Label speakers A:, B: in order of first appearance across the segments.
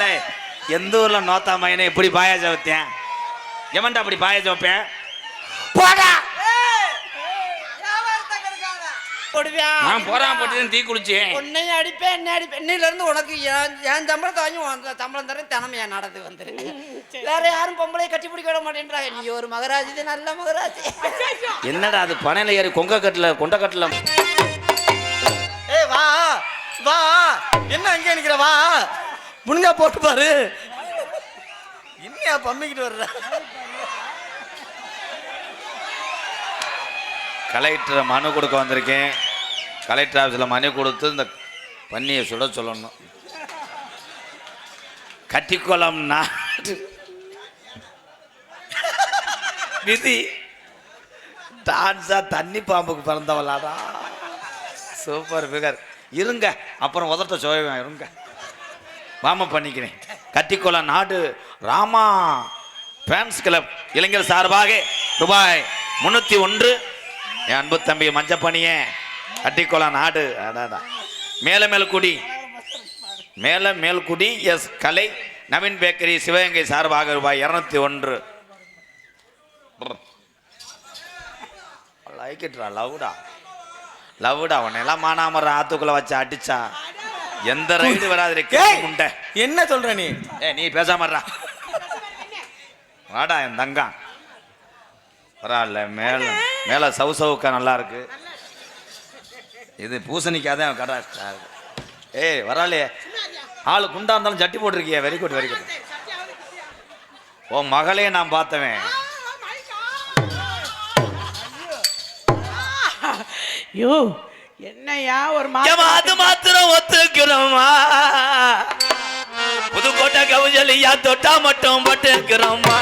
A: ஏலே எந்த ஊர்ல நோத்தா மையனை எப்படி பாயாசம் வைத்தேன் எவன்டா அப்படி பாயாசம் வைப்பேன் போடா நான் போறான் போட்டு தீ குளிச்சேன்
B: உன்னையும் அடிப்பேன் என்ன அடிப்பேன் இன்னையில இருந்து உனக்கு என் சம்பளத்தை வாங்கி சம்பளம் தரேன் தினமையா நடந்து வந்துரு வேற யாரும் பொம்பளை கட்டி பிடிக்க விட மாட்டேன்றாங்க நீ ஒரு மகராஜி நல்ல மகராஜி
A: என்னடா அது பனையில ஏறி கொண்ட கட்டுல
B: ஏ வா வா என்ன அங்கே நிக்கிற வா முன்கா போட்டு பாரு இன்னையா பம்மிக்கிட்டு வர்ற
A: கலெக்டரை மனு கொடுக்க வந்திருக்கேன் கலெக்டர் ஆஃபீஸில் மனு கொடுத்து இந்த பன்னியை சுட சொல்லணும் கட்டிக்குளம் நாடு விதி டான்ஸா தண்ணி பாம்புக்கு பிறந்தவளாடா சூப்பர் ஃபிகர் இருங்க அப்புறம் உதட்ட சோயவேன் இருங்க வாம பண்ணிக்கிறேன் கட்டிக்குளம் நாடு ராமா ஃபேன்ஸ் கிளப் இளைஞர் சார்பாக ரூபாய் 301 என் அன்பு தம்பி மஞ்சப்பணியே கட்டிக்குளம் நாடு அடாடா மேலமேல்குடி எஸ் கலை நவீன் பேக்கரி சிவகங்கை சார்பாக ரூபாய் 201 லைக்கிட்ரா லவுடா உன்னெல்லாம் மானாமர ஆத்துக்குள்ள வச்சு அடிச்சா எந்த ரைடு வராது முண்டை
B: என்ன சொல்ற
A: நீ பேசாமறா வாடா என் தங்கம் பரவாயில்ல மேல சவுக்கா நல்லா இருக்கு இது பூசணிக்காதான் கடை வராளே ஆளு குண்டா இருந்தாலும் ஜட்டி போட்டிருக்கிய வெரி குட் ஓ மகளே நான் பார்த்தவன்
C: யோ என்னையா ஒரு
A: அது மாத்திரம் ஒத்துக்கிறோமா புதுக்கோட்டை கவுஜலியா தொட்டா மட்டும் போட்டுக்கிறோமா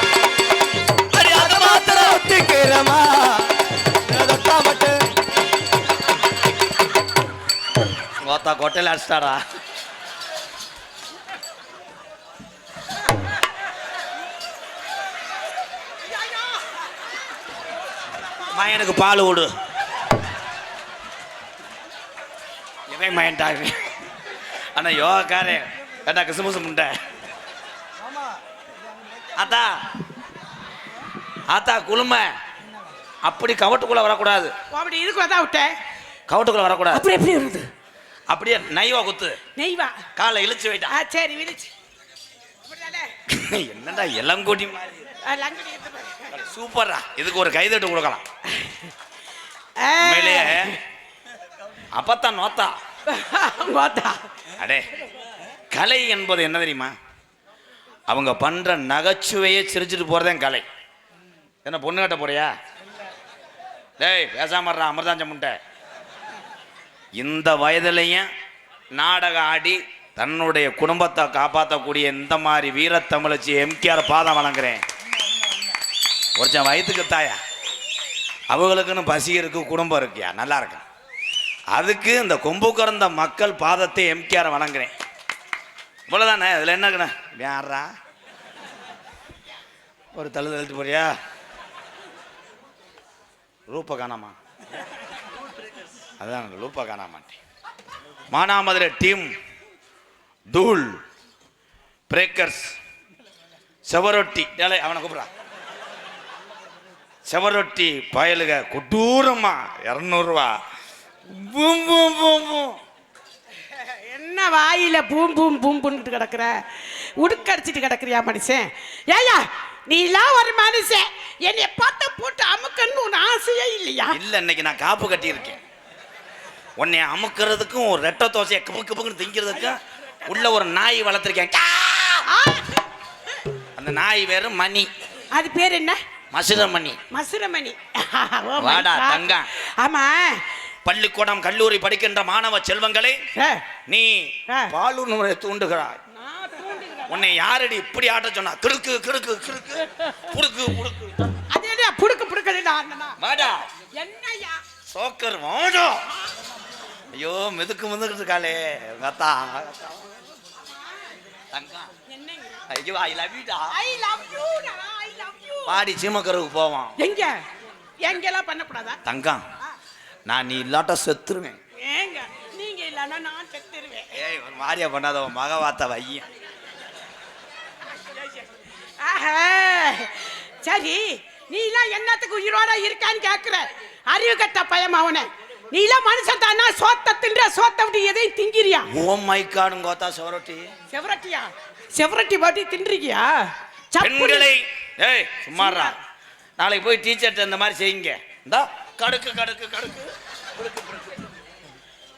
A: கொட்டையில அடிச்சிட்டாரா மயனுக்கு பால் விடு இவன் மயன்டாங்க ஆனா யோகாக்காரே கேட்டா கிசுமுசு முண்டை ஆத்தா குளும அப்படி கவட்டுக்குள்ள வரக்கூடாது
C: அப்படி இதுக்குள்ளதான் விட்டேன்
A: கவட்டுக்குள்ள வரக்கூடாது
C: அப்படி எப்படி வருது
A: அப்படியே நெய்வா குத்து
C: நெய்வா
A: காலை இழுச்சு வைட்டா
C: சரி விழிச்சு
A: என்னடா இளங்கோடி சூப்பரா இதுக்கு ஒரு கைதட்டு கொடுக்கலாம் உண்மையிலேயே அப்பத்தான் நோத்தா அடே கலை என்பது என்ன தெரியுமா அவங்க பண்ற நகைச்சுவையே சிரிச்சுட்டு போறதே கலை என்ன பொண்ணு கட்ட போறியா டேய் பேசாமறா அமிர்தாஞ்ச முண்டை இந்த வயதிலையும் நாடகம் ஆடி தன்னுடைய குடும்பத்தை காப்பாற்றக்கூடிய இந்த மாதிரி வீரத்தமிழச்சி எம்கேஆர் பாதம் வழங்குறேன் ஒருத்தன் வயிற்றுக்கு தாயா அவங்களுக்குன்னு பசி இருக்கு குடும்பம் இருக்கியா நல்லா இருக்கு அதுக்கு இந்த கொம்பு கறந்த மக்கள் பாதத்தை எம்கேஆர் வழங்குறேன் இவ்வளோதானே இதில் என்னங்கண்ணா யாரா ஒரு தள்ளிட்டு போறியா ரூபா காணாமா அதான் ரூபா காணாமாட்டேன் மானாமதுரை டீம் தூள் பிரேக்கர்ஸ் செவரொட்டி அவனை கூப்பிட்றா செவரொட்டி பயலுக கொடூரமா 200 ரூபா
C: என்ன வாயில பூம் பூம் பூம் பூன்ட்டு கிடக்குற உடுக்கடிச்சிட்டு கிடக்குறியா மனுஷன் ஏயா நீ எல்லாம் ஒரு மனுஷன் என்னை பார்த்த போட்டு அமுக்கன்னு ஒரு ஆசையே இல்லையா
A: இல்ல இன்னைக்கு நான் காப்பு கட்டி இருக்கேன் உன்னை அமுக்கிறதுக்கும் ஒரு ரெட்டை தோசையை கப்புன்னு திங்கிறதுக்கும் உள்ள ஒரு நாய் வளர்த்துருக்கேன் அந்த நாய் வேறு மணி
C: அது பேர் என்ன
A: மசுரமணி
C: வாடா
A: தங்க
C: ஆமா
A: பள்ளிக்கூடம் கல்லூரி படிக்கின்ற மாணவ செல்வங்களே நீ பாலுணர்வை தூண்டுகிறாய் உன்னை யாரடி இப்படி ஆட்ட சொன்னா கிறுக்கு கிறுக்கு கிறுக்கு புடுக்கு புடுக்கு
C: அதேடா புடுக்கு புடுக்குடா
A: வாடா
C: என்னய்யா
A: சோக்கர் வாடா ஐயோ மிதுக்கு இருக்காளே கத்தா தங்கா
C: என்னங்க
A: ஐயோ ஐ லவ் யூ டா
C: ஐ லவ் யூ டா ஐ லவ் யூ
A: பாடி சீமக்கருக்கு போவோம்
C: எங்கெல்லாம் பண்ண கூடாதா
A: தங்கம் நான் நீ இல்லாட்ட செத்துருவேன்
C: ஏங்க நீங்க இல்லனா நான் செத்துருவேன்
A: ஏய் ஒரு மாதிரியா பண்ணாத மகவாத்த வையன்
C: சரி நீ எல்லாம் என்னத்துக்கு உயிரோட இருக்கான்னு கேக்குற? அறிவு கட்ட பயம் அவனை. நீ எல்லாம் மனுஷன் தானா? சோத்த தின்ற சோத்த விட்டு எதையும் திங்கிறியா?
A: ஓ மை காட் கோத்தா செவரொட்டி.
C: செவரட்டியா? செவரட்டி பாட்டி தின்றியா?
A: பெண்களை ஏய் சும்மாறா. நாளைக்கு போய் டீச்சர்ட்ட இந்த மாதிரி செய்யுங்க. இந்தா கடுக்கு கடுக்கு கடுக்கு உடுக்கு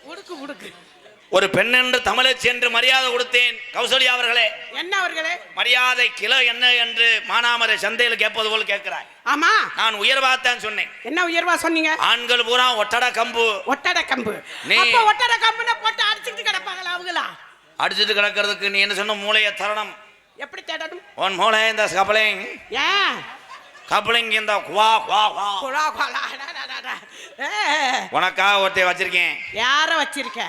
C: உடுக்கு உடுக்கு.
A: ஒரு பெண் என்று தமிழச்சி என்று மரியாதை கொடுத்தேன். கௌசல்யா அவர்களே.
C: என்ன அவர்களே?
A: மரியாதை கிலோ என்ன என்று மானாமரை சந்தையில் கேட்பது போல் கேட்கிறாய்.
C: ஆமா
A: நான் உயர்வாத்தான் சொன்னேன்.
C: என்ன உயர்வா சொன்னீங்க?
A: ஆண்கள் பூரா ஒட்டட கம்பு.
C: ஒட்டட கம்பு. அப்ப ஒட்டட கம்புன போட்டு அடிச்சிட்டு கிடப்பாங்களா அவங்களா?
A: அடிச்சிட்டு கிடக்கிறதுக்கு நீ என்ன சொன்ன? மூளையை தரணும்.
C: எப்படி தேடணும்?
A: உன் மூளை இந்த கபலிங்.
C: ஏன்
A: கபலிங் இந்த குவா குவா குவா.
C: குவா குவா.
A: உனக்காக ஒருத்தைய வச்சிருக்கேன்.
C: யார வச்சிருக்க?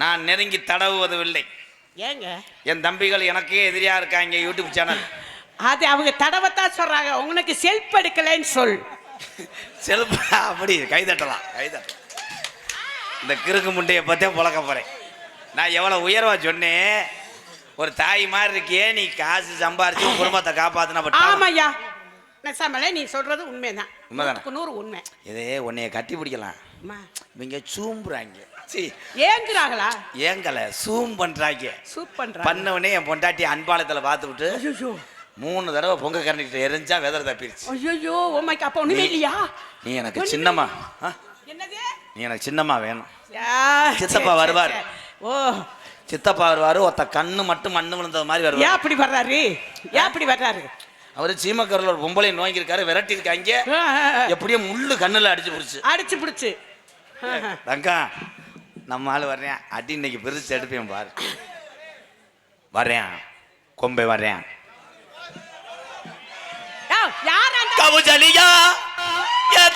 A: நான் நெருங்கி தடவுவதில்லை.
C: ஏங்க?
A: என் தம்பிகள் எனக்கே எதிரியா இருக்காங்க யூடியூப் சேனல்.
C: அது அவங்க தடவத்தான் சொல்றாங்க. உங்களுக்கு செல்ஃப் எடுக்கலைன்னு சொல்.
A: செல்ஃப் அப்படி கைதட்டலாம் கைதட்டலாம். இந்த கிறுக்கு முண்டையை பத்தே புழக்க போறேன். நான் எவ்வளவு உயர்வா சொன்னேன். ஒரு தாய் மாதிரி இருக்கியே நீ. காசு சம்பாரிச்சு குடும்பத்தை காப்பாத்தினா.
C: ஆமாய்யா நெசமலே நீ சொல்றது உண்மைதான்.
A: உண்மைதானே?
C: 100 உண்மை.
A: இதே உன்னைய கட்டி பிடிக்கலாம். இவங்க சூம்புறாங்க.
C: ஏங்குறாங்களா?
A: ஏங்கல சூம் பண்றாங்க.
C: சூப் பண்றாங்க.
A: பண்ணவனே என் பொண்டாட்டி அன்பாலத்துல பார்த்து விட்டு 3 தடவை பொங்க கரண்டிட்டு எரிஞ்சா வெதர் தப்பிருச்சு.
C: ஐயோ ஓ மை காட். அப்ப ஒண்ணுமே இல்லையா?
A: நீ எனக்கு சின்னம்மா.
C: என்னது?
A: நீ எனக்கு சின்னம்மா வேணும்.
C: சித்தப்பா
A: வருவார்.
C: ஓ
A: சித்தப்பா வருவாரு. ஒத்த கண்ணு மட்டும் மண்ணு விழுந்தது மாதிரி வருவாரு.
C: ஏன் அப்படி வர்றாரு? ஏன் அப்படி வர்றாரு?
A: அவரு சீமக்கரில் ஒரு பொம்பளை நோங்கி இருக்காரு. விரட்டி இருக்காங்க. எப்படியும் முள்ளு கண்ணுல அடிச்சு பிடிச்சு தங்கா நம்ம ஆளு வர்றேன். அடி இன்னைக்கு பெருசு எடுப்பேன் பாரு. வர்றேன் கொம்பை வர்றேன். கவுஜலியா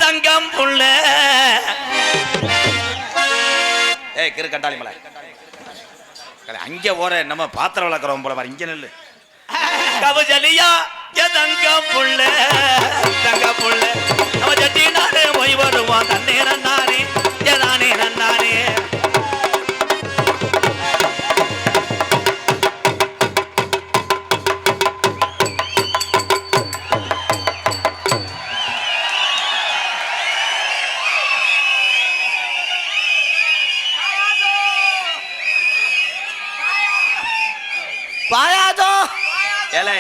A: தங்கம் புள்ள. ஏய் கிரு கண்டாளி மலை அங்கே ஓர நம்ம பாத்திரம் வளர்க்குறோம் போல மாதிரி இங்க நெல்லு. கவுஜலியா தங்கம் புள்ள தங்க புள்ள நம்ம ஜட்டி நானே போய் வருவான். தன்னே நன்னானே ஏதானே நன்னானே. பாயாஜோ ஏலே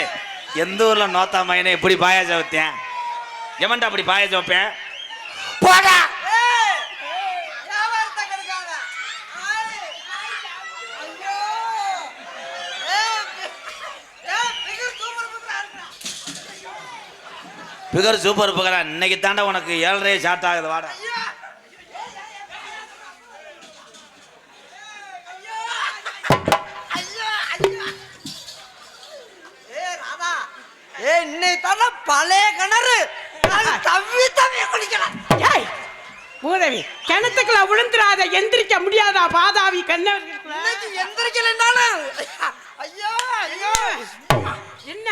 A: எந்த ஊர்ல நோத்தா மைனே இப்படி பாயாஜம் வைத்தேன். எவன்டா அப்படி பாயாஜம் வைப்பேன்? போடா. பிகர் சூப்பர் புகழா. இன்னைக்கு தாண்டா உனக்கு 7:30 ஸ்டார்ட் ஆகுது. வாடா.
B: பழைய கிணறு தவி தவி குளிக்கலாம்.
C: ஏய் பூதவி கிணத்துக்குள்ள விழுந்துராத. எந்திரிக்க முடியாதா பாதாவி கண்ணவர்?
B: எந்திரிக்கலன்னாலும் ஐயோ ஐயோ.
C: என்ன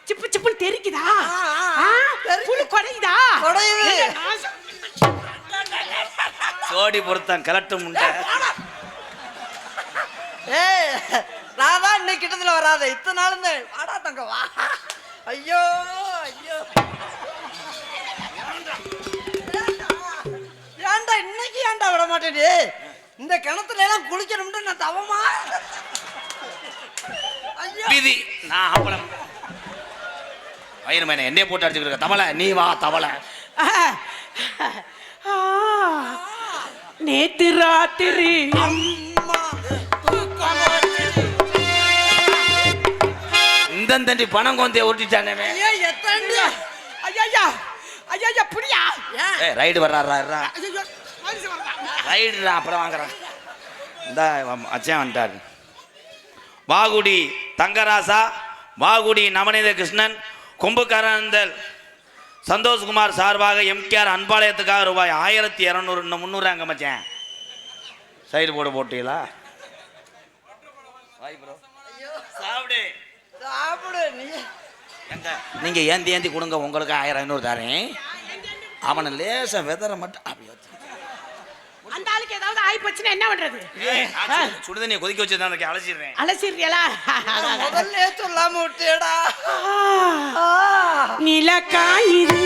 C: சிப்பு சிப்புன்னு தெரிக்குதா? புழு கொடையுதா?
A: சோடி பொறுத்தான் கலட்டும் உண்டை.
B: ஏய் நான் தான் இன்னைக்கு கிட்டத்துல வராத. இத்தனை நாள் இந்த வாடா தங்க வா. ஐயோ ஐயோ ஏன்டா இன்னைக்கு ஏன்டா விட மாட்டேடி? இந்த கிணத்துல எல்லாம் குளிக்கணும்னு நான் தவமா.
A: விதி நான் அப்பளம் வயிறு மேன என்னைய போட்டு அடிச்சுக்கிட்டு தவளை. நீ வா தவளை.
C: நேத்து ராத்திரி
A: இந்த தண்டி பணம் கொந்தே ஓட்டிட்டானே.
C: ஐயா ஐயா புரியா?
A: ரைடு வர்றாரா? ரைடு அப்புறம் வாங்குறான். இந்த அச்சன் வந்துட்டாரு. வாகுடி தங்கராசா, வாகுடி நவநீத கிருஷ்ணன், கும்பகரந்தல் சந்தோஷ்குமார் சார்பாக எம்கேஆர் அன்பாலயத்துக்காக ரூபாய் 1200. இன்னும் 300 அங்கே மச்சேன். சைடு போர்டு போட்டீங்களா? சாப்பிடு
B: சாப்பிடு.
A: நீங்க ஏந்தி ஏந்தி கொடுங்க. உங்களுக்கு 1500 தரேன். அவனை லேச வெதற மட்டும்
C: அந்த ஆளுக்கு ஏதாவது ஆகி போச்சுன்னா என்ன பண்றது?
A: சுடுதண்ணியை கொதிக்க வச்சு தான் அலசிடுறேன்.
C: அலசிடுறியலா?
B: முதல்ல சொல்லாம விட்டேடா.
C: நிலக்காயிரு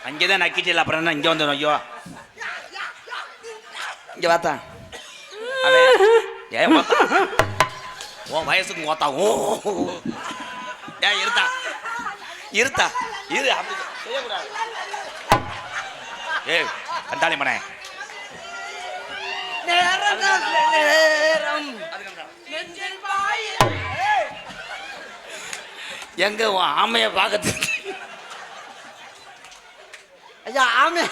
A: அங்கேதான் நக்கிட்டு அப்புறம் என்ன இங்க வந்துடும். ஐயோ இங்க வாத்தா. ஏன் வாத்தா? உன் வயசுக்கு ஓத்தா. ஓ ஏன் இருத்தா இருத்தா இரு. அப்படி செய்யக்கூடாது. ஏய் கண்டாளி மனே, எங்க உன் ஆமைய பார்க்கறது?
B: ஐயா ஆமே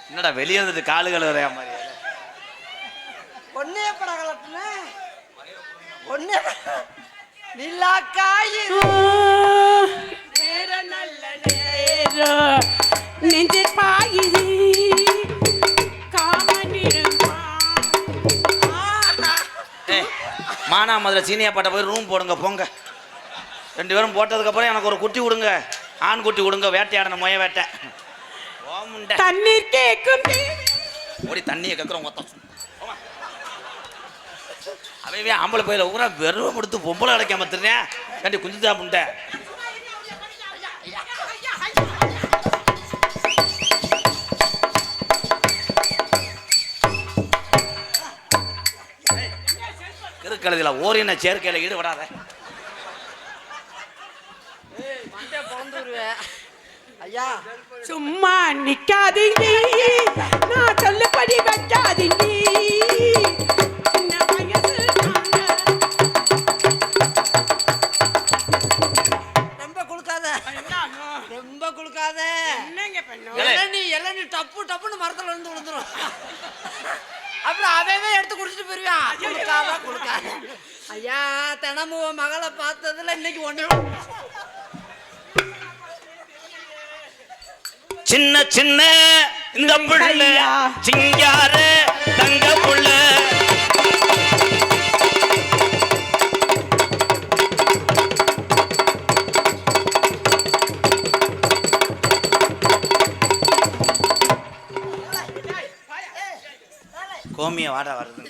A: என்னடா வெளியே இருந்தது காலுகள் வரையா மாதிரி?
B: ஒன்னே படகலட்டுன ஒன்னே நிலாக்காயிரு
C: நல்ல நேரம் நெஞ்சில் பாயுது காமனிருமா.
A: மானா முதல்ல சீனியா பாட்ட போய் ரூம் போடுங்க போங்க. 2 பேரும் போட்டதுக்கப்புறம் எனக்கு ஒரு குட்டி கொடுங்க, ஆண் குட்டி கொடுங்க. வேட்டையாடணும், மொய வேட்டை.
C: தண்ணீர் கேட்கும்
A: ஓடி தண்ணியை கேட்குறோம் மொத்தம். அவைவே ஆம்பளை பயில ஊரா வெறும் கொடுத்து பொம்பளை அடைக்காம திருறேன். கண்டி குஞ்சுதா முண்டை. திருக்கழுதியில் ஓரின சேர்க்கையில் ஈடுபடாத.
B: ஐயா
C: சும்மா நிக்காதீங்க, நான் சொல்லபடி வைக்காதீங்க.
B: ரொம்ப குளுக்காத, ரொம்ப குளுக்காத. இளநீ டப்பு டப்புன்னு மரத்துல இருந்து விழுந்துரும். அப்புறம் அவவே எடுத்து குடிச்சிட்டு போயிருவான். குளுக்காத குளுக்காத. ஐயா தினமும் மகளை பார்த்ததுல இன்னைக்கு ஒண்ணு.
A: சின்ன சின்ன இந்த புள்ள சிங்கார தங்க புள்ள. கோமிய வாடா வருது.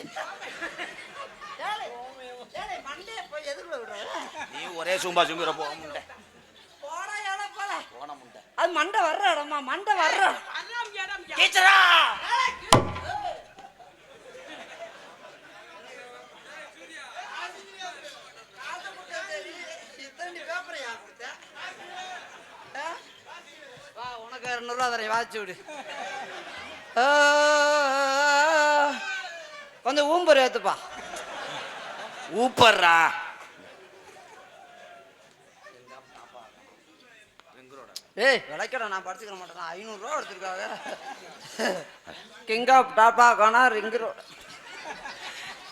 A: நீ ஒரே சும்பா சும்பிற போக முண்டை.
B: அது மண்டை வர்ற இடமா? மண்டை வர்ற
A: டீச்சரா
B: உனக்கு 200 ரூபா வாச்சு விடு. கொஞ்சம் ஊம்பர் ஏத்துப்பா.
A: ஊப்பர்ரா.
B: ஏய் விளைக்கடா, நான் படிச்சுக்கிற மாட்டேன். 500 ரூபா எடுத்துருக்காங்க. கிங் ஆஃப் டாப்பா காணா ரிங் ரோட்.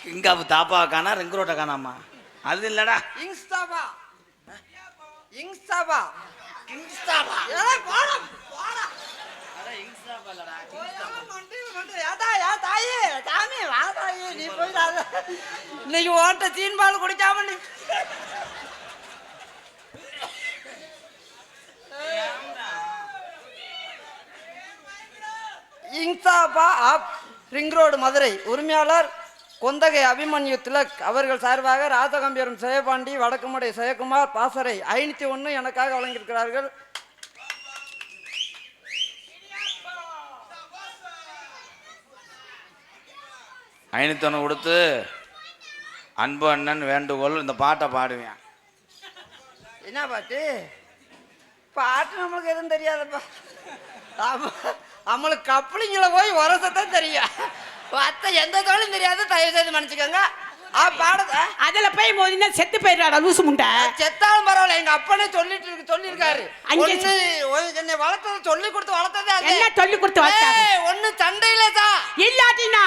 A: கிங் ஆஃப் தாப்பா காணா ரிங் ரோட்டை காணாமா? அது இல்லடா
B: இங்ஸ்டாபா. இங்ஸ்டாபா கிங்ஸ்டாபா. ஏடா போடா போடா. அட இங்ஸ்டாபா இல்லடா கிங்ஸ்டாபா. மண்டி ஏடா யா தாயே சாமி வா தாயே நீ போய்டாத. இன்னைக்கு ஓட்ட சீன் பால் குடிக்காம நீ இங்ஸ்டாபா ஆப் ரிங் ரோடு மதுரை. உரிமையாளர் கொந்தகை அபிமன்யு திலக் அவர்கள் சார்பாக ராஜகம்பீரம் ஜெயபாண்டி, வடக்குமடை ஜெயக்குமார், பாசறை 501 எனக்காக வழங்கியிருக்கிறார்கள்.
A: ஐநூத்தொன்று கொடுத்து அன்பு அண்ணன் வேண்டுகோள் இந்த பாட்டை பாடுவேன்.
B: என்ன பாட்டு? பாட்டு நம்மளுக்கு எதுவும் தெரியாதப்பா. நம்மளுக்கு கப்பலிங்கள போய் வரசத்தான் தெரியும். அத்தை எந்த தொழிலும் தெரியாது. தயவு செய்து மன்னிச்சுக்கோங்க. பாடுத
C: அதுல போய் மோதினா செத்து போயிடுறாடா லூசு முண்டை.
B: செத்தாலும் பரவாயில்ல. எங்க அப்பனே சொல்லியிருக்காரு. என்னை வளர்த்தது சொல்லி கொடுத்து வளர்த்ததே.
C: என்ன சொல்லி கொடுத்து வளர்த்தாரு?
B: ஒண்ணு சண்டையில தான்
C: இல்லாட்டினா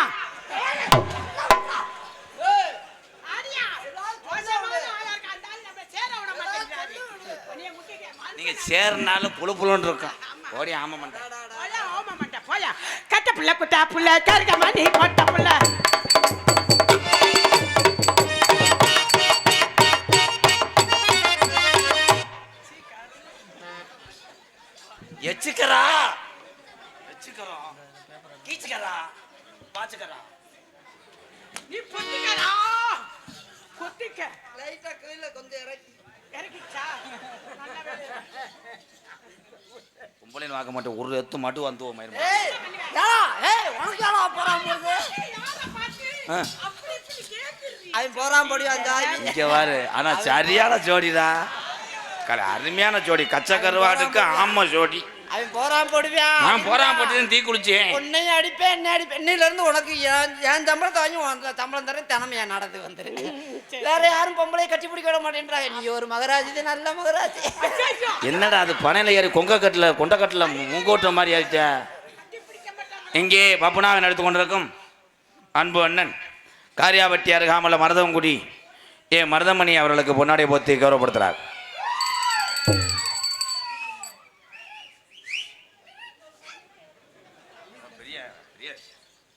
A: நீங்க சேர்னாலும் புழு புழுன்னு இருக்கும். ஓடி ஆம மாட்டேன்.
C: கட்ட புள்ள குட்டா புள்ள கருகமணி கொட்ட புள்ள
A: எச்சுக்கரா எச்சுக்கறோம் கீச்சுக்கரா பாச்சுக்கரா
C: நீ பொத்திக்கடா பொத்திக்க
B: லைட்டா கீழே கொஞ்சம்
C: இறக்கிச்சா நல்ல வேலை
A: பொம்பளைன்னு வாக்க மாட்டேன் ஒரு எத்து மட்டும் வந்து மயிரும்
B: ஏய் யாரா ஏய் உனக்கு யாரா போறான் போது அவன் போறான் போடி அந்த
A: இங்க பாரு ஆனா சரியான ஜோடிடா அருமையான ஜோடி கச்ச கருவாட்டுக்கு ஆமா ஜோடி
B: அவன் போறான் போடுவியா
A: நான் போறான் போட்டு தீ குளிச்சேன்
B: உன்னையும் அடிப்பேன் என்ன அடிப்பேன் இன்னையில இருந்து உனக்கு என் சம்பளத்தை வாங்கி சம்பளம் தரேன் தினமும் என் நடந்து வந்துரு வேற யாரும் பொம்பளை கட்டி பிடிக்க விட மாட்டேன்றாங்க நீ ஒரு மகராஜி நல்ல மகராஜி
A: என்னடா அது பனையில ஏறி கொண்டக்கட்டில் முங்கோட்ட மாதிரி ஆயிட்ட இங்கே பப்புனாவை நடத்து கொண்டிருக்கும் அன்பு அண்ணன் காரியாபட்டி அருகாமல மருதங்குடி மருதமணி அவர்களுக்கு பொன்னாடை போத்தி கௌரவப்படுத்துறார்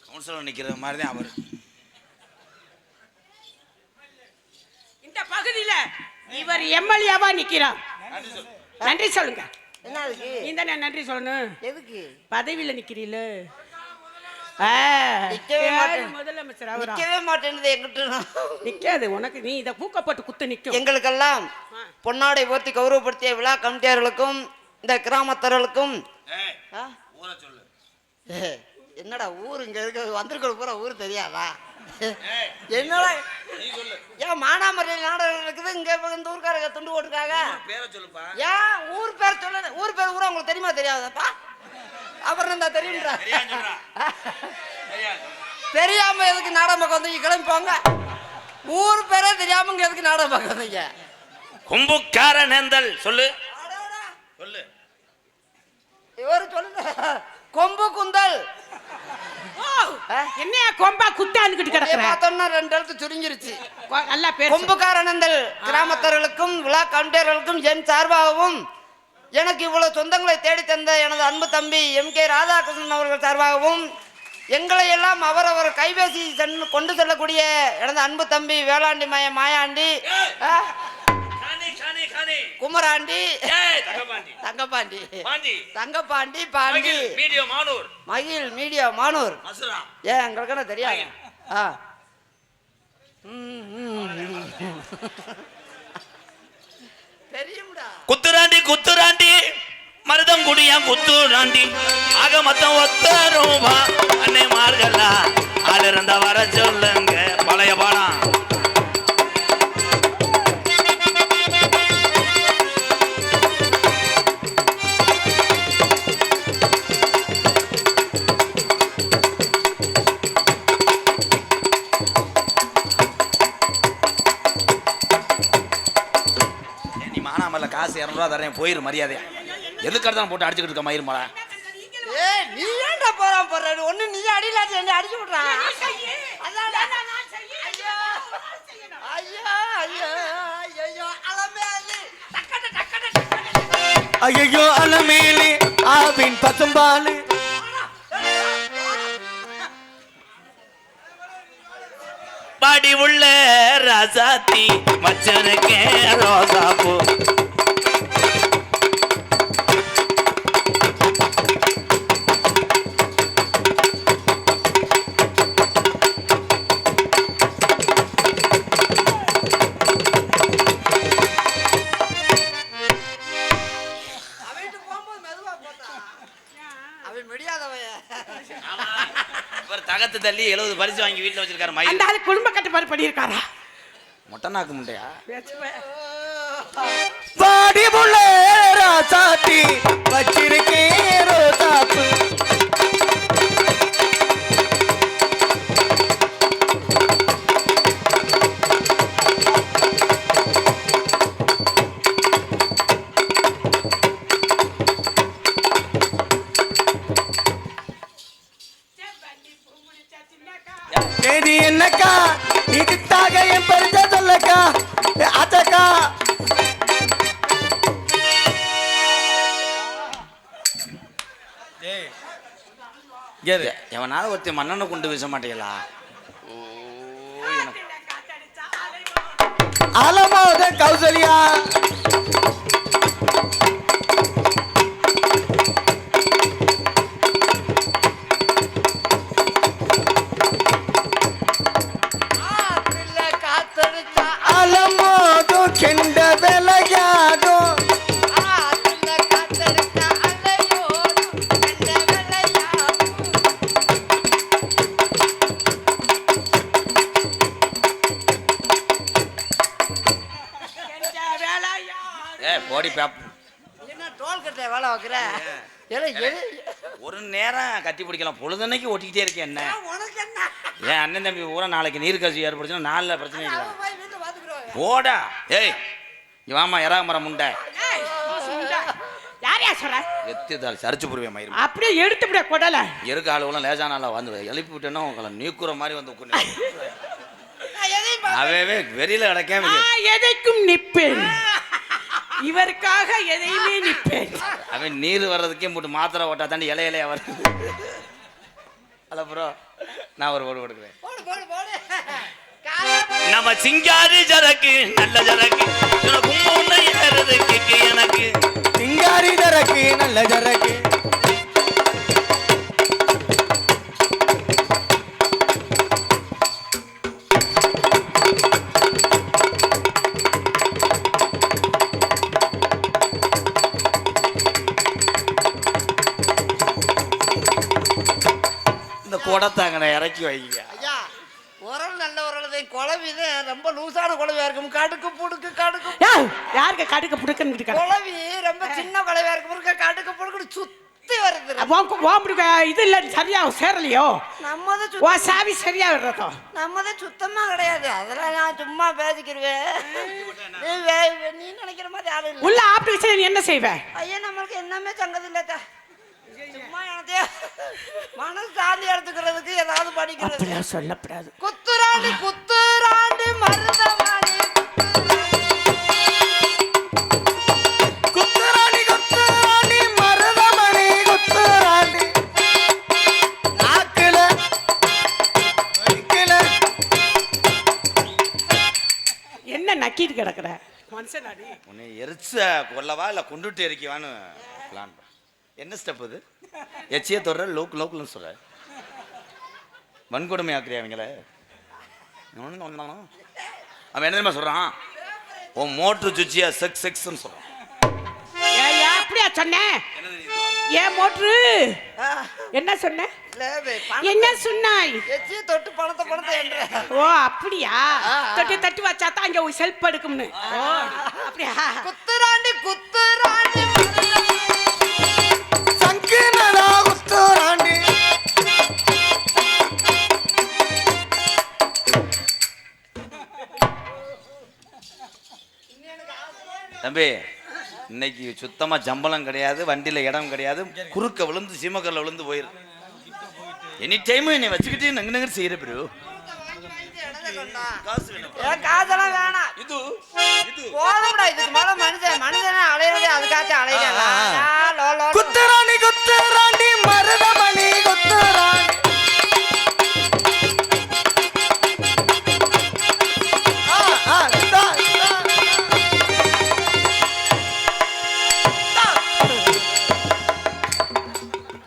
A: கவுன்சிலர் நிக்கிற மாதிரி தான் அவர்
C: இந்த பகுதியில இவர் எம்எல்ஏவா நிக்கிறார் நன்றி சொல்லுங்க
B: என்ன அதுக்கு
C: இந்த நன்றி சொல்லணும்
B: எதுக்கு
C: பதவியில நிக்கிறீல முதலமைச்சர் அவரா
B: நிக்கவே மாட்டேன்னுது எங்கிட்ட
C: நிக்காது உனக்கு நீ இதை பூக்கப்பட்டு குத்து நிக்கும்
B: எங்களுக்கெல்லாம் பொன்னாடை போர்த்தி கௌரவப்படுத்திய விழா கமிட்டியாளர்களுக்கும் இந்த கிராமத்தர்களுக்கும் என்னடா ஊர் இங்க இருக்க வந்திருக்கிற பூரா ஊர் தெரியாதா என்னடா ஏன் மானாமரியில் நாடகம் இருக்குது இங்க இந்த ஊருக்காரங்க துண்டு போட்டுருக்காங்க ஏன் ஊர் பேர் சொல்ல ஊர் பேர் ஊரா உங்களுக்கு தெரியுமா தெரியாதப்பா அப்புறம் இருந்தா தெரியுன்றா தெரியாம எதுக்கு நாடகம் பார்க்க வந்தீங்க கிளம்பி போங்க ஊர் பேரே தெரியாம இங்க எதுக்கு நாடகம் பார்க்க வந்தீங்க
A: கும்புக்கார நேந்தல் சொல்லு சொல்லு
B: இவரு சொல்லுங்க கொம்பு குந்தல்
C: என்னையா கொம்பா குத்தாந்துக்கிட்டு கிடக்குற
B: பார்த்தோம்னா 2 எழுத்து சுருங்கிருச்சு
C: நல்லா பேர்
B: கொம்புக்காரனந்தல் கிராமத்தர்களுக்கும் விழா கவுண்டர்களுக்கும் என் சார்பாகவும் எனக்கு இவ்வளவு சொந்தங்களை தேடி தந்த எனது அன்பு தம்பி MK ராதாகிருஷ்ணன் அவர்கள் சார்பாகவும் எங்களை எல்லாம் அவரவர் கைபேசி கொண்டு செல்லக்கூடிய எனது அன்பு தம்பி வேளாண்டி மாயாண்டி குமராண்டி தங்கப்பாண்டி தங்கப்பாண்டி பாண்டி மகிழ் மீடியா மானூர் ஏன் எங்களுக்கு தெரியாது தெரியும்டா
A: குத்துராண்டி குத்துராண்டி மருதம் குடியா குத்துராண்டி ஆக மொத்தம் 10 ரூபா அன்னை மார்களா ஆள் இருந்தா வர சொல்லுங்க பழைய பாடம் காசு 200 ரூபா தரேன் போயிரு மரியாதையா எதுக்கு தான் போட்டு அடிச்சுக்கிட்டு இருக்க மயிர் மலை
B: ஏய் நீ ஏன்டா போறான் போற ஒண்ணு நீ அடிலாச்சு என்ன அடிச்சு விடுறான் ஐயோ ஐயோ ஐயோ அலமேலி டக்கட டக்கட
D: ஐயோ அலமேலி ஆவின் பசும்பாலு
A: பாடி உள்ள ராசாத்தி மச்சனுக்கே ரோசாப்பூ தகத்து தள்ளி 70 பரிசு வாங்கி வீட்டுல வச்சிருக்காரு மயில்
C: அந்த ஆளு குடும்ப கட்டுப்பாடு பண்ணியிருக்காரா
A: மொட்டை நாக்கு முண்டையா
D: பாடி புள்ள ராசாத்தி வச்சிருக்கேன் ரோசாப்பூ தேதி என்னக்கா இதுக்காக என் பரிச சொல்லக்கா அச்சக்கா கேது
A: எவனாவது ஒருத்தி மண்ணெண்ணை கொண்டு வீச மாட்டீங்களா?
D: அலமோத கௌசல்யா
B: ஆத்துல காத்தடிச்சா
D: அலமோது கெண்ட விளையாடும்
B: ஆத்துல காத்தடிச்சா அலையோடும் கண்ட வெள்ளையாடும்.
A: போடி பேப்.
B: என்ன டோல் கட்ட வேலை வைக்கிற? ஏலே, எது?
A: ஒரு நேரம் கட்டி பிடிக்கலாம், பொழுதன்னைக்கு ஓட்டிக்கிட்டே இருக்கேன் என்ன?
B: உனக்கு என்ன?
A: ஏன் அண்ணன் தம்பி பூரா நாளைக்கு நீர் கட்சி ஏற்படுச்சுன்னா நாளில் பிரச்சனை இல்லை.
B: அவன் போய் வீட்டுல பாத்துக்கிடுவாங்க.
A: போடா. ஏய் இவாமா எறா மரம் முண்டை
C: யாரையா சொல்ற?
A: எத்தியதால் சரிச்சு புரிவேன் மயிரும்.
C: அப்படியே எடுத்து விட கொடல.
A: இருக்க ஆளுகளும் லேசான ஆளா வந்து எழுப்பி விட்டேன்னா உங்களை நீக்குற மாதிரி வந்து உட்காந்து
B: நான் எதையும் பார்க்க-
A: அவே வெளியில கிடக்காம
C: நான் எதைக்கும் நிப்பேன். இவருக்காக எதையுமே நிப்பேன்.
A: அவன் நீர் வர்றதுக்கே போட்டு மாத்திரை ஓட்டா தாண்டி இலையா வருது. அல்ல ப்ரோ நான் ஒரு ஓடு கொடுக்குறேன்.
B: போடு, போடு, போடு. காலையில
A: நம்ம சிங்காரி ஜரக்கு நல்ல ஜரக்கு உன்னை ஏறதுக்கு எனக்கு
D: சிங்காரி ஜரக்கு நல்ல ஜரக்கு
A: இந்த குடத்தாங்கனை இறக்கி வைங்க.
B: ஐயா, உரல் நல்ல உரல் குழவி ரொம்ப லூசான குழவியா இருக்கும். கடுக்கு புடுக்கு கடுக்கு
C: யாருக்கு கடுக்க புடுக்கன்னு
B: குழவி ரொம்ப சின்ன குழவியா இருக்கும். கடுக்கு புடுக்கு சுத்தி வருது.
C: இது இல்ல சரியா சேரலையோ?
B: நம்மதான்
C: ஓ சாவி சரியா விடுறதோ?
B: நம்மதான் சுத்தமா கிடையாது. அதெல்லாம் நான் சும்மா பேசிக்கிருவேன். நீ நினைக்கிற மாதிரி ஆளு இல்ல.
C: உள்ள ஆபரேஷன் என்ன செய்வ?
B: ஐயா, நம்மளுக்கு என்னமே சங்கதி இல்ல. சும்மா எனத்தையே மனசு சாந்தி எடுத்துக்கிறதுக்கு ஏதாவது படிக்கிறது.
C: அப்படிலாம் சொல்லப்படாது.
B: குத்துராண்டி குத்துராண்டி மருதவாணி
D: குத்துராணி குத்துராணி மருதமணி குத்துராணி நாக்குல வைக்கல
C: என்ன நக்கிட்டு கிடக்குற மனுஷனாடி?
A: உன்னை எரிச்ச கொல்லவா இல்லை கொண்டுட்டு எரிக்கவான்னு பிளான் பண்ண. என்ன ஸ்டெப் இது? எச்சியை தொடர லோக்கல்னு சொல்ற வன்கொடுமை ஆக்குறியா அவங்கள? அவன் என்ன தெரியுமா சொல்றான்? உன் மோட்ரு சுச்சியா செக்ஸ்ன்னு சொல்றான்.
C: ஏன் அப்படியா சொன்னேன்? ஏன் மோட்ரு என்ன சொன்ன? என்ன சொன்னாய்?
B: எச்சியை தொட்டு பணத்தை என்ற
C: ஓ அப்படியா? தொட்டி தட்டி வச்சா தான் அங்க செல்ஃப் எடுக்கும்னு. ஓ அப்படியா?
B: குத்துராண்டி குத்துராண்டி
D: சங்கினடா குத்துராண்டி
A: தம்பி இன்னைக்கு சுத்தமா ஜம்பளம் கிடையாது, வண்டியில இடம் கிடையாது, குறுக்க விழுந்து சீமக்கல்ல விழுந்து போயிரு. எனி டைம் என்னை வச்சுக்கிட்டு நங்கு செய்யற ப்ரோ.
B: காசெல்லாம் வேணாம்.
A: இது
B: போதும்டா, இதுக்கு மேல மனுஷனே அலையிறதே அதுக்காச்சும் அலையிறா.
D: குத்துராணி குத்துராண்டி மருதமணி குத்துராணி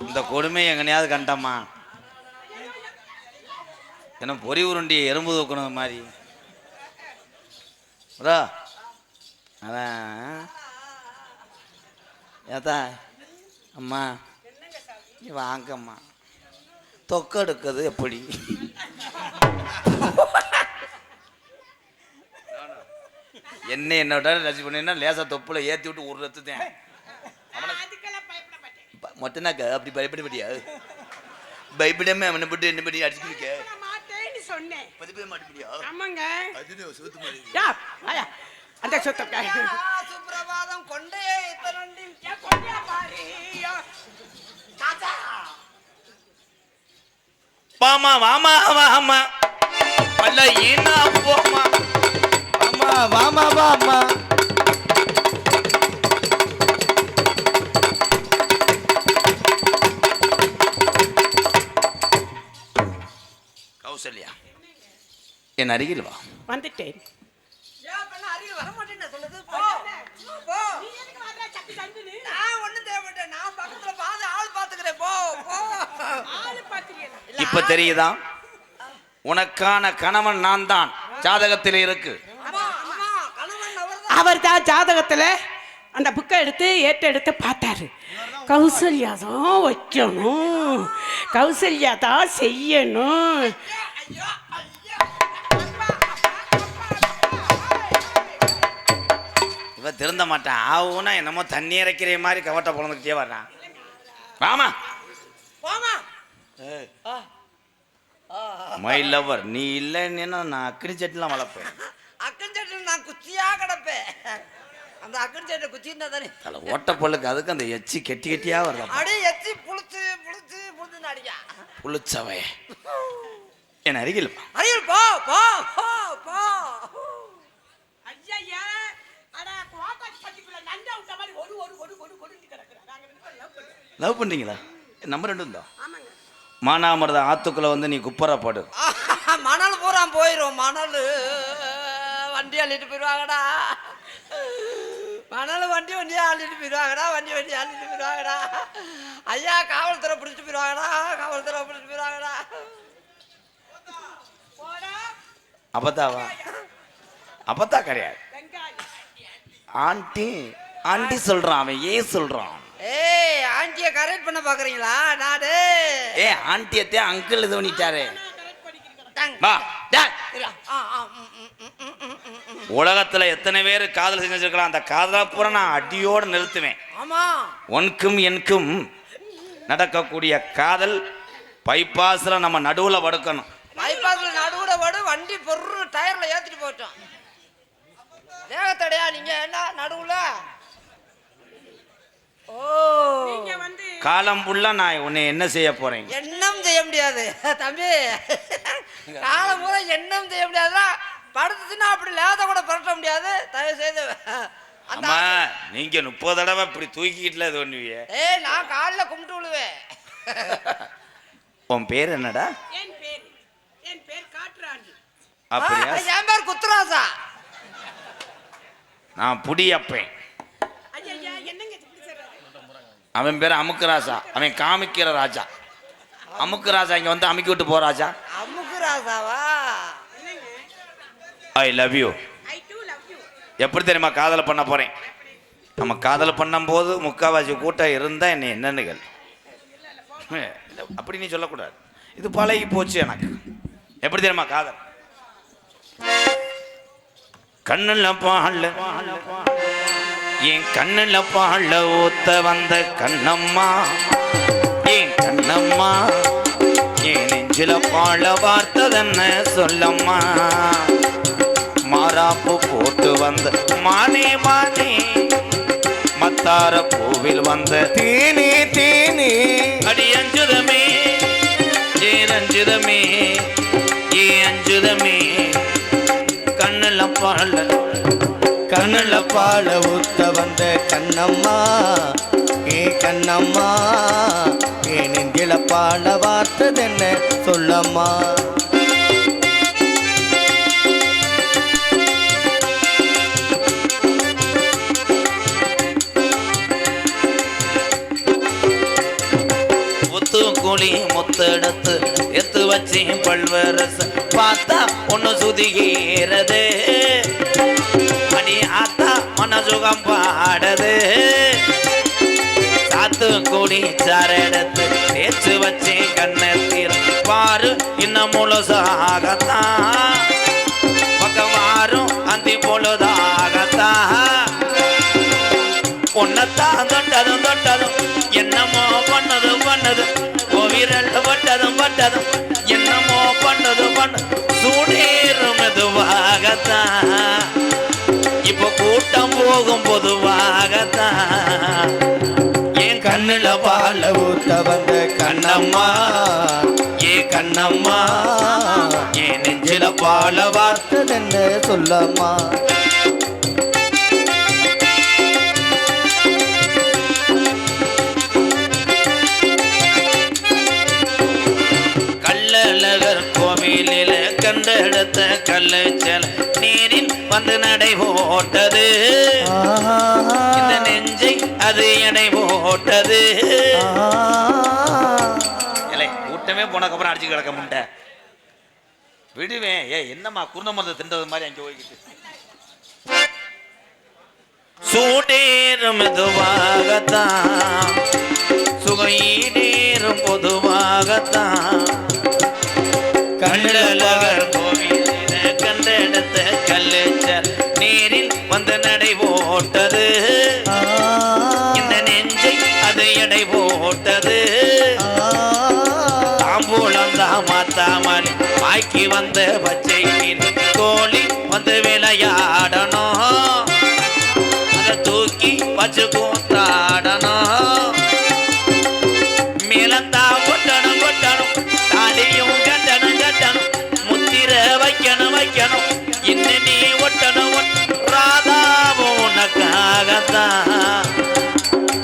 A: இந்த கொடுமை எங்கனையாவது கண்டம்மா? என்ன பொறி உருண்டிய எறும்பு தூக்கணும் மாதிரி அதான் ஏதா அம்மா நீ வாங்கம்மா தொக்க எடுக்கிறது எப்படி? என்னோட ரசி பண்ணா லேசா தொப்புல ஏத்தி விட்டு ஒரு ரத்துதேன் மொத்தனாக்க அப்படி பயப்பட முடியாது. பயப்படாம அவனை போட்டு என்ன பண்ணி அடிச்சுக்க
C: சொன்னேன்.
A: மாட்டேன்.
C: ஆமாங்க.
A: சொத்து மாதிரி
C: அந்த சொத்த
B: சுப்பிரபாதம் கொண்டே இத்தனண்டி
A: வாமா வாமா வாமா பல்ல ஏனா போமா
D: வாமா வாமா வாமா
A: என் அருகில் வா.
C: வந்துட்டேன்.
B: ஏன் பண்ண அருகில் வர மாட்டேன்னு சொல்லுது? போ போ. நான் ஒண்ணும் தேவை மாட்டேன். நான் பக்கத்துல பாத்து ஆள் பாத்துக்கிறேன். போ போ.
C: ஆளு பாக்குறியா?
A: இப்ப தெரியுதா? உனக்கான கணவன் நான் தான் ஜாதகத்தில் இருக்கு.
B: ஆமா ஆமா கணவன் அவர்தான்.
C: அவர் தான் ஜாதகத்துல அந்த புக்கை எடுத்து எடுத்து பார்த்தாரு. கௌசல்யா தான் வைக்கணும், கௌசல்யா தான் செய்யணும்.
B: ஐயோ ஐயோ.
A: இவ திருந்த மாட்டான். ஆவுன்னா என்னமோ தண்ணி இறைக்கிற மாதிரி கவட்டை பொழந்துக்கிட்டே வர்றான். வாமா
B: போமா.
A: மை லவர், நீ இல்லைன்னா நான் அக்கினி சட்டிலாம் வளர்ப்பேன்.
B: அக்கன் சட்டில் நான் குச்சியா கிடப்பேன். அந்த அக்கன் சட்டை குச்சின்னா தானே
A: தலை ஓட்ட பொருளுக்கு அதுக்கு அந்த எச்சி கெட்டி கெட்டியா வருதா?
B: அப்படியே எச்சி புளிச்சு புளிச்சு புளிச்சு அடியா
A: புளிச்சவை என் அருகில் வா.
B: அருகில் போ போ போ போ.
C: ஐயா அட கோட்டை பட்டிக்குள்ள நண்டா விட்ட மாதிரி ஒரு ஒரு ஒரு ஒரு ஒரு கிடக்குறா. நாங்க ரெண்டு பேரும் லவ் பண்றோம்.
A: லவ் பண்றீங்களா? நம்பர் 2 இருந்தா
C: ஆமாங்க.
A: மானாமருத ஆத்துக்குள்ள வந்து நீ குப்பரா போடு.
B: மணல் பூரா போயிரும். மணல் வண்டி அள்ளிட்டு போயிடுவாங்கடா. மணல் வண்டியா அள்ளிட்டு போயிடுவாங்கடா. வண்டி அள்ளிட்டு போயிடுவாங்கடா. ஐயா காவல்துறை பிடிச்சிட்டு போயிடுவாங்கடா. காவல்துறை பிடிச்சிட்டு போயிடுவாங்கடா.
A: அப்பத்தாவா? அப்பத்தா கிடையாது. ஆண்டி ஆண்டி சொல்றான். அவன் ஏன் சொல்றான்?
B: ஏய் ஆண்டிய கரெக்ட் பண்ண பாக்குறீங்களா? நாடு
A: ஏ ஆண்டியத்தே அங்கிள் இது பண்ணிட்டாரு.
B: டங்.
A: வா டேய்.
B: ஆ, ஆ, ம், ம், ம், ம், ம், ம், ம்.
A: உலகத்துல எத்தனை பேர் காதல் செஞ்சிருக்கலாம். அந்த காதலை பூரா நான் அடியோடு நிறுத்துவேன்.
B: ஆமா
A: உனக்கும் எனக்கும் நடக்கக்கூடிய காதல் பைபாஸ்ல நம்ம நடுவுல படுக்கணும்.
B: பைபாஸ்ல நடுவுட வடு வண்டி பொருள் டயர்ல ஏத்திட்டு போட்டோம். வேகத்தடையா நீங்க என்ன நடுவுல? ஓ
C: நீங்க வந்து
A: காலம் ஃபுல்லா நான் உன்னை என்ன செய்ய போறேன்?
B: எண்ணம் செய்ய முடியாது தம்பி. காலம் பூரா எண்ணம் செய்ய முடியாதுன்னா படுத்துச்சுன்னா அப்படி லேத கூட புரட்ட முடியாது. தயவு செய்து அந்த
A: அம்மா நீங்க 30 தடவை இப்படி தூக்கிட்டுல இது பண்ணுவீங்க.
B: ஏய் நான் காலைல கும்பிட்டு விழுவேன்.
A: உன் பேர் என்னடா?
C: என் பேர் காட்டுறாண்டி.
A: அப்படியா?
B: என் பேர் குத்துராசா.
A: நான் புடியப்பேன்.
C: ஐயா என்னங்க இப்படி சொல்றாரு?
A: அவன் பேர் அமுக்கு ராஜா. அவன் காமிக்கிற ராஜா. அமுக்கு ராஜா இங்க வந்து அமுக்கி விட்டு போ ராஜா.
B: அமுக்கு ராசாவா?
A: I love you.
C: I do love you.
A: எப்படி தெரியுமா காதல் பண்ண போறேன்? நம்ம காதல் பண்ணும்போது முக்காவாசி கூட்டம் இருந்தா என்ன என்னன்னுகள் அப்படி நீ சொல்லக்கூடாது. இது பழகி போச்சு எனக்கு. எப்படி தெரியுமா காதல்? கண்ணுல பாழ என் கண்ணுல பாழ ஊத்த வந்த கண்ணம்மா, என் கண்ணம்மா, என் நெஞ்சில பாழ வார்த்ததென்ன சொல்லம்மா. மாறாப்பு போட்டு வந்த மானே மானே, மத்தார பூவில் வந்த
D: தீனி தீனி
A: அடி அஞ்சுதமே, ஏன் அஞ்சுதமே, ஏன் அஞ்சுதமே. கண்ணுல பாழ
D: கண்ணுல பால ஊத்த வந்த கண்ணம்மா, ஏ கண்ணம்மா, ஏ நெஞ்சில பால வார்த்ததென்ன சொல்லம்மா.
A: கூலி முத்தெடுத்து எத்து வச்சு பல்வரச பார்த்தா ஒன்னு சுதிகிறது. அடி ஆத்தா மனசுகம் பாடுது. சாத்து கூடி சாரெடுத்து தேய்ச்சு வச்சு கண்ணத்தில் பாரு இன்னும் முழுசாகத்தான் பக்கம் வாரும் அந்தி பொழுதாகத்தான். பொண்ணத்தான் தொட்டதும் தொட்டதும் என்னமோ பண்ணது பண்ணது, கோவிரல் பட்டதும் பட்டதும் என்னமோ பண்ணது பண்ணது, சூடேறும் மெதுவாகத்தான் இப்போ கூட்டம் போகும் பொதுவாகத்தான். என் கண்ணுல பால
D: ஊத்த வந்த
A: கண்ணம்மா, ஏ கண்ணம்மா, என் நெஞ்சில பால வார்த்தை
D: வார்த்ததென்ன சொல்லம்மா.
A: கள்ளழகர் கோவிலில கண் கண்டெடுத்த கல்லுச்சல் நீரில் வந்து நடை போட்டது இந்த நெஞ்சை அது எடை போட்டது கூட்டமே போனக்கப்புறம் அடிச்சு கிடக்க முண்டை விடுவேன். என்னம்மா குருண மருந்து தின்றது மாதிரி அங்கே போய்கிட்டு சூடேறும் மெதுவாகத்தான் சுகையீடேறும் பொதுவாகத்தான் கண்டலகர் கோவிலின கண்டெடுத்த கல்லுச்சல் நீரில் வந்து நடை போட்டது இந்த நெஞ்சை அது எடை போட்டது தாம்பூலம் தாமாத்தாமலி மாய்க்கு வந்த பச்சை மீன் கோழி வந்து விளையாடணும் அதை தூக்கி வச்சு கூத்தாடணும் மேலந்தா கொட்டணும் கொட்டணும் தாலியும் கட்டணும் கட்டணும் முத்திர வைக்கணும் வைக்கணும் இன்னும் நீ ஒட்டணும் ராதாவும் உனக்காகத்தான்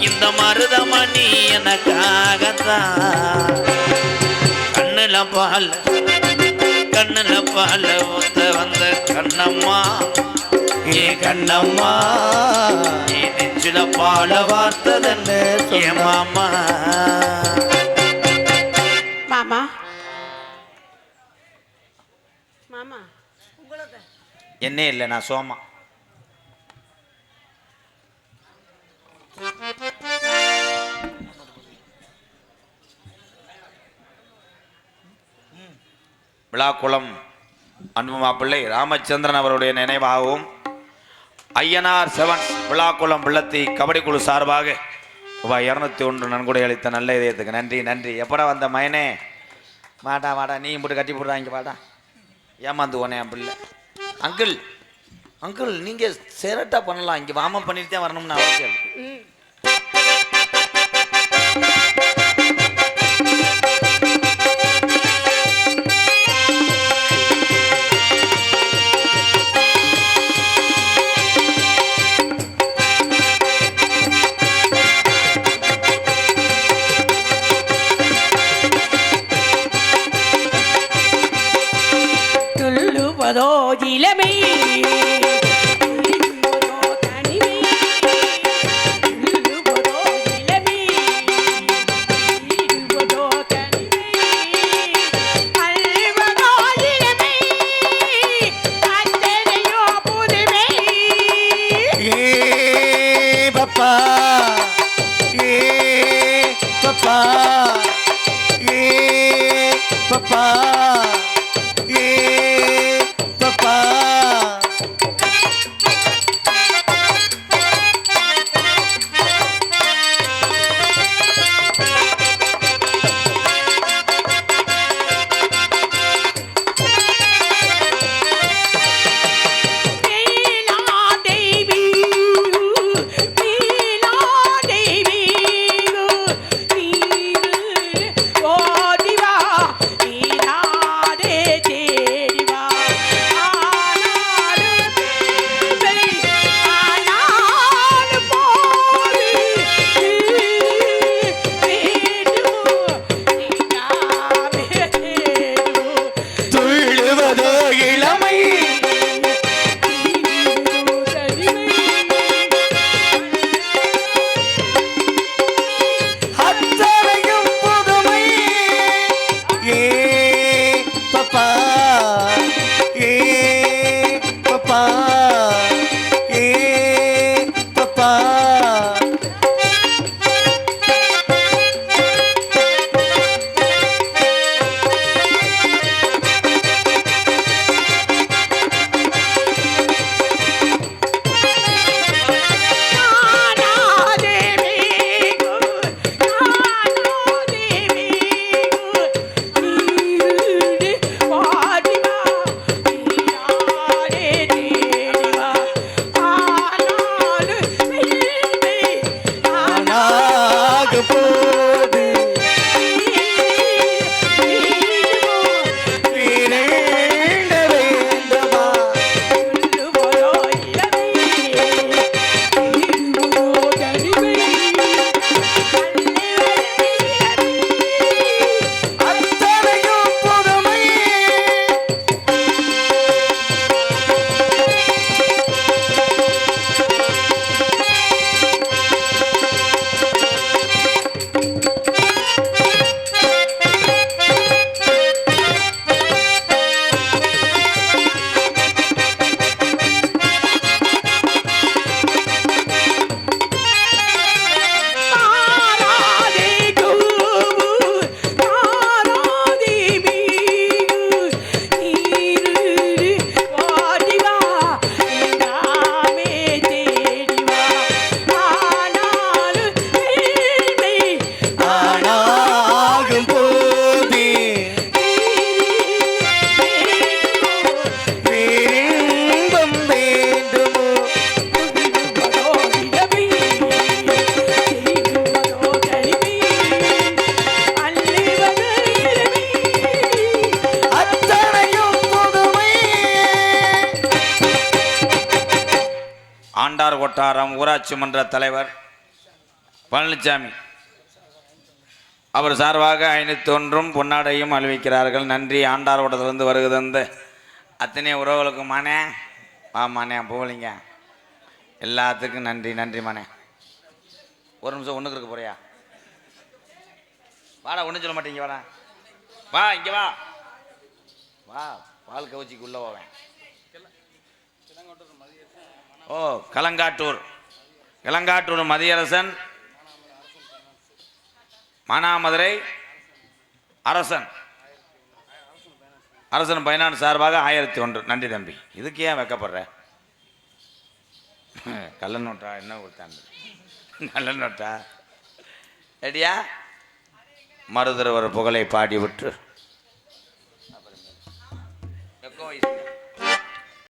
A: இந்த மருதமணி எனக்காகத்தான் கண்ணுல பால் ஊத்த வந்த கண்ணம்மா ஏ கண்ணம்மா ஏ நெஞ்சில பால வார்த்ததன்னு ஏ மாமா
C: மாமா மாமா
A: என்ன இல்லை நான் சோமா விழாக்குளம் அன்பு மாப்பிள்ளை ராமச்சந்திரன் அவருடைய நினைவாகவும் ஐயனார் செவன்ஸ் விழாக்குளம் பிள்ளத்தி கபடி குழு சார்பாக ரூபாய் 201 நன்கொடை அளித்த நல்ல இதயத்துக்கு நன்றி நன்றி. எப்படா வந்த மயனே வாடா வாடா நீ போட்டு கட்டி போடுறா இங்கே வாடா ஏமாந்து போனேன் என் பிள்ளை. அங்கிள் அங்கிள் நீங்கள் சேரட்டா பண்ணலாம் இங்கே வாம பண்ணிட்டு தான் வரணும்னு அவசியம்.
C: இளமை
D: பப்பா பப்பா
A: ஆண்டார் கொட்டாரம் ஊராட்சி மன்ற தலைவர் பழனிசாமி அவர் சார்பாக 501 பொன்னாடையும் அணிவிக்கிறார்கள். நன்றி. ஆண்டார் ஓட்டத்திலிருந்து வருகிறது அத்தனை உறவுகளுக்கு மானே மானே போகலிங்க எல்லாத்துக்கும் நன்றி. நன்றி மானே. ஒரு நிமிஷம் ஒன்றுக்கு இருக்க போறியா? வாடா, ஒன்றும் சொல்ல மாட்டேங்க. வாடா, வா, இங்கே வா, வா. பால் கவுச்சிக்கு உள்ள போவேன். ஓ, கலங்காட்டூர் மதியரசன் மானாமதுரை அரசன் பைனான்ஸ் சார்பாக 1001. நன்றி தம்பி. இதுக்கு ஏன் வைக்கப்படுற? கள்ள நோட்டா என்ன கொடுத்தாங்க? நல்ல நோட்டா ரெடியா? மருதரவர் புகழை பாடி விட்டு